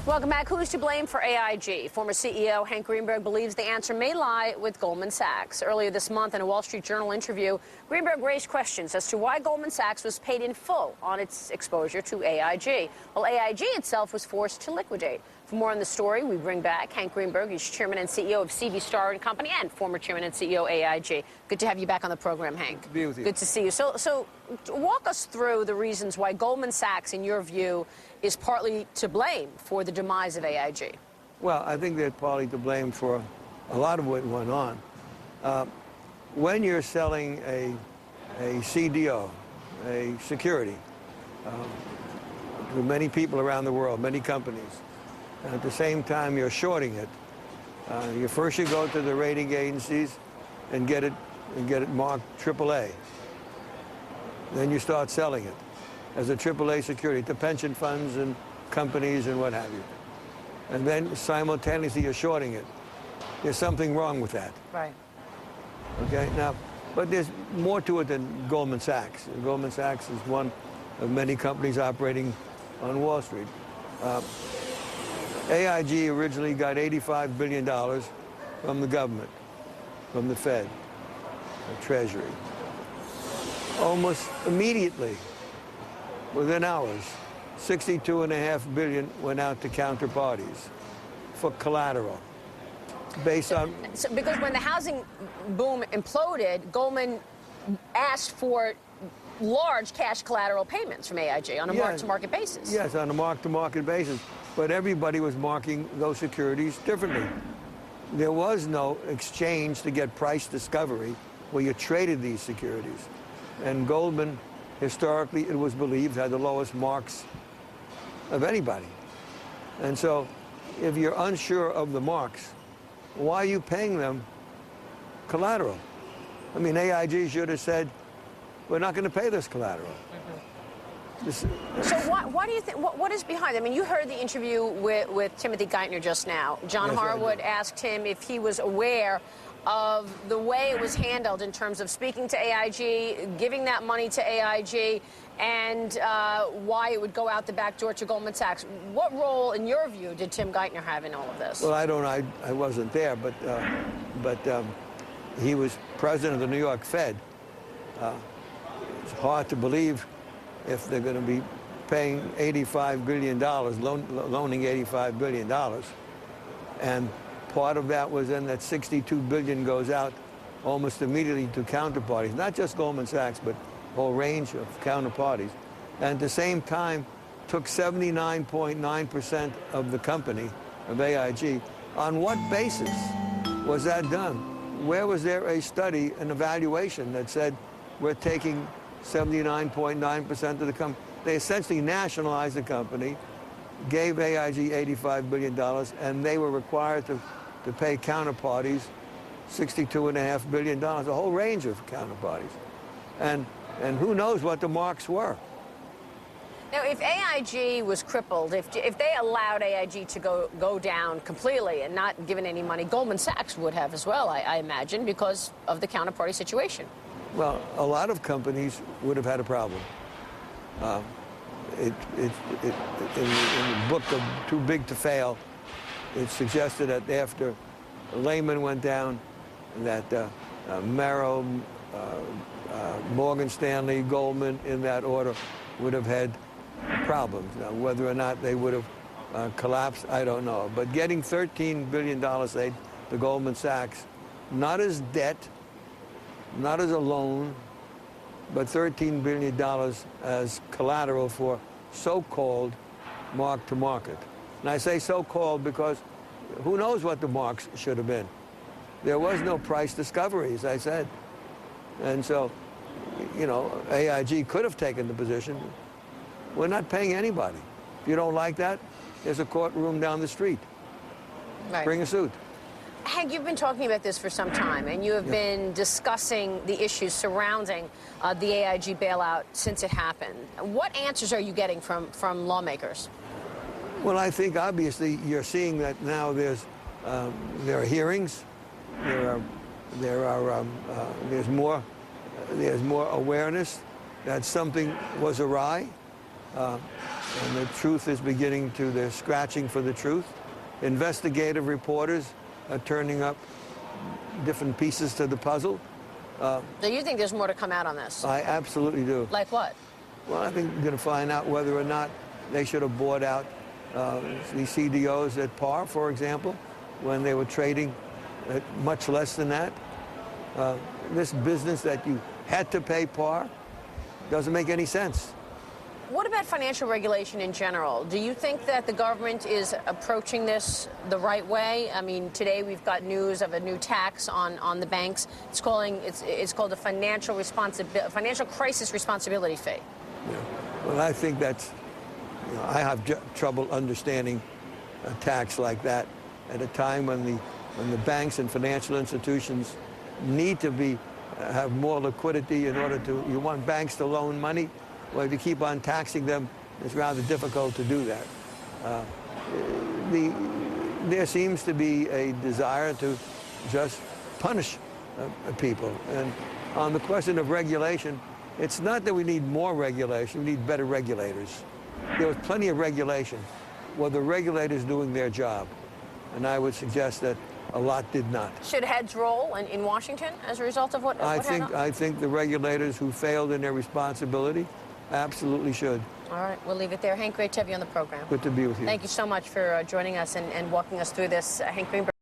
Welcome back. Who's to blame for AIG? Former CEO Hank Greenberg believes the answer may lie with Goldman Sachs. Earlier this month, in a Wall Street Journal interview, Greenberg raised questions as to why Goldman Sachs was paid in full on its exposure to AIG, while AIG itself was forced to liquidate. For more on the story, we bring back Hank Greenberg. He's chairman and CEO of CV Starr & Company and former chairman and CEO AIG. Good to have you back on the program, Hank. Good to be with you. Good to see you. So walk us through the reasons why Goldman Sachs, in your view, is partly to blame for the demise of AIG. Well, I think they're partly to blame for a lot of what went on. When you're selling a CDO, a security, to many people around the world, many companies, and at the same time you're shorting it, you go to the rating agencies and get it marked AAA. Then you start selling it as a AAA security to pension funds and companies and what have you. And then simultaneously you're shorting it. There's something wrong with that. Right. Okay, now, but there's more to it than Goldman Sachs. Goldman Sachs is one of many companies operating on Wall Street. AIG originally got $85 billion from the government, from the Fed, the Treasury. Almost immediately, within hours, $62.5 billion went out to counterparties for collateral, based on... So, because when the housing boom imploded, Goldman asked for large cash collateral payments from AIG on a mark-to-market basis. Yes, on a mark-to-market basis. But everybody was marking those securities differently. There was no exchange to get price discovery where you traded these securities. And Goldman, historically, it was believed, had the lowest marks of anybody. And so if you're unsure of the marks, why are you paying them collateral? I mean, AIG should have said, we're not going to pay this collateral. So why do you think, what is behind it? I mean, you heard the interview with Timothy Geithner just now. John Harwood asked him if he was aware of the way it was handled in terms of speaking to AIG, giving that money to AIG, and why it would go out the back door to Goldman Sachs. What role, in your view, did Tim Geithner have in all of this? Well, I don't know. I wasn't there, but he was president of the New York Fed. It's hard to believe if they're going to be paying $85 billion, loaning $85 billion. And part of that was then that $62 billion goes out almost immediately to counterparties, not just Goldman Sachs, but a whole range of counterparties. And at the same time, took 79.9% of the company, of AIG. On what basis was that done? Where was there a study, an evaluation that said we're taking 79.9% of the company? They essentially nationalized the company, gave AIG $85 billion, and they were required to pay counterparties $62.5 billion, a whole range of counterparties. And who knows what the marks were. Now, if AIG was crippled, if they allowed AIG to go down completely and not given any money, Goldman Sachs would have as well, I imagine, because of the counterparty situation. Well, a lot of companies would have had a problem. In the book of Too Big to Fail, it suggested that after Lehman went down, that Merrill, Morgan Stanley, Goldman, in that order, would have had problems. Now, whether or not they would have collapsed, I don't know. But getting $13 billion aid to Goldman Sachs, not as debt, not as a loan, but $13 billion as collateral for so-called mark-to-market. And I say so-called because who knows what the marks should have been. There was no price discovery, as I said. And so, you know, AIG could have taken the position. We're not paying anybody. If you don't like that, there's a courtroom down the street. Right. Bring a suit. Hank, you've been talking about this for some time, and you have been discussing the issues surrounding the AIG bailout since it happened. What answers are you getting from lawmakers? Well, I think obviously you're seeing that now there are hearings, there's more awareness that something was awry. And the truth is beginning to, they're scratching for the truth. Investigative reporters are turning up different pieces to the puzzle. So you think there's more to come out on this? I absolutely do. Like what? Well, I think we're going to find out whether or not they should have bought out the CDOs at par, for example, when they were trading at much less than that. This business that you had to pay par doesn't make any sense. What about financial regulation in general? Do you think that the government is approaching this the right way? I mean, today we've got news of a new tax on the banks. It's called a financial crisis responsibility fee. Yeah. Well, I think that's, I have trouble understanding a tax like that at a time when the banks and financial institutions need to have more liquidity in order to, you want banks to loan money. Well, if you keep on taxing them, it's rather difficult to do that. There seems to be a desire to just punish people. And on the question of regulation, it's not that we need more regulation, we need better regulators. There was plenty of regulation. Were the regulators doing their job? And I would suggest that a lot did not. Should heads roll in Washington as a result of what happened? I think the regulators who failed in their responsibility absolutely should. All right, we'll leave it there. Hank, great to have you on the program. Good to be with you. Thank you so much for joining us and walking us through this. Hank Greenberg.